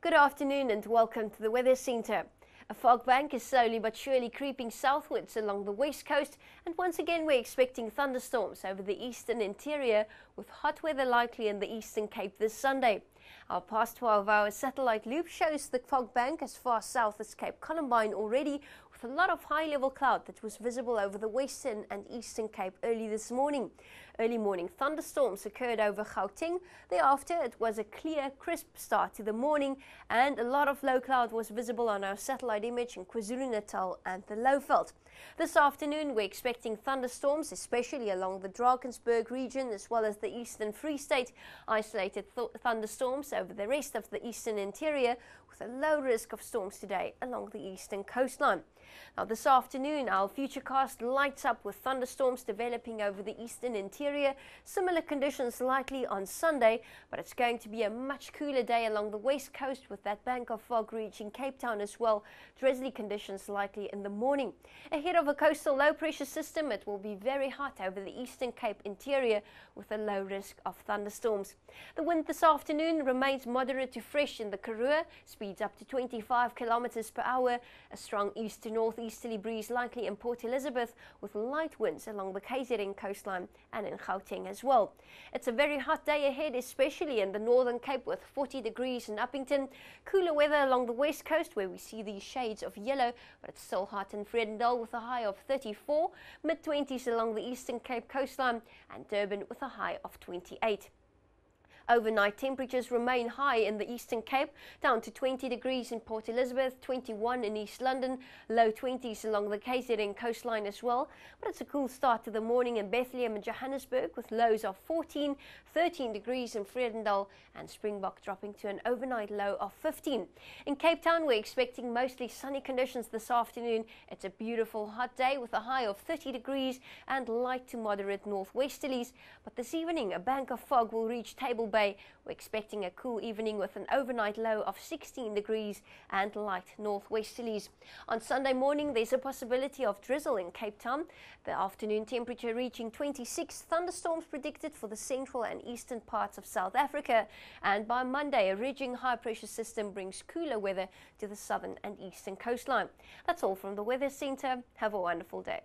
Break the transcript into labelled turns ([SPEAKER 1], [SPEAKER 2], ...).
[SPEAKER 1] Good afternoon and welcome to the Weather Centre. A fog bank is slowly but surely creeping southwards along the west coast, and once again we're expecting thunderstorms over the eastern interior with hot weather likely in the Eastern Cape this Sunday. Our past 12-hour satellite loop shows the fog bank as far south as Cape Columbine already, with a lot of high-level cloud that was visible over the western and eastern Cape early this morning. Early morning thunderstorms occurred over Gauteng. Thereafter, it was a clear, crisp start to the morning, and a lot of low cloud was visible on our satellite image in KwaZulu-Natal and the Lowveld. This afternoon, we're expecting thunderstorms, especially along the Drakensberg region, as well as the eastern Free State. Isolated thunderstorms over the rest of the eastern interior, with a low risk of storms today along the eastern coastline. Now this afternoon, our futurecast lights up with thunderstorms developing over the eastern interior. Similar conditions likely on Sunday, but it's going to be a much cooler day along the west coast with that bank of fog reaching Cape Town as well. Drizzly conditions likely in the morning. Ahead of a coastal low pressure system, it will be very hot over the eastern Cape interior with a low risk of thunderstorms. The wind this afternoon remains moderate to fresh in the Karoo, speeds up to 25 kilometers per hour. A strong east to northeasterly breeze likely in Port Elizabeth, with light winds along the KZN coastline and in Gauteng as well. It's a very hot day ahead, especially in the Northern Cape with 40 degrees in Uppington. Cooler weather along the west coast where we see these shades of yellow, but it's still hot in Vredendal with a high of 34, mid-20s along the Eastern Cape coastline, and Durban with a high of 28. Overnight temperatures remain high in the Eastern Cape, down to 20 degrees in Port Elizabeth, 21 in East London, low 20s along the KZN coastline as well. But it's a cool start to the morning in Bethlehem and Johannesburg with lows of 14, 13 degrees in Vredendal, and Springbok dropping to an overnight low of 15. In Cape Town, we're expecting mostly sunny conditions this afternoon. It's a beautiful hot day with a high of 30 degrees and light to moderate northwesterlies. But this evening, a bank of fog will reach Table Bay. We're expecting a cool evening with an overnight low of 16 degrees and light northwesterlies. On Sunday morning, there's a possibility of drizzle in Cape Town. The afternoon temperature reaching 26, thunderstorms predicted for the central and eastern parts of South Africa. And by Monday, a ridging high pressure system brings cooler weather to the southern and eastern coastline. That's all from the Weather Centre. Have a wonderful day.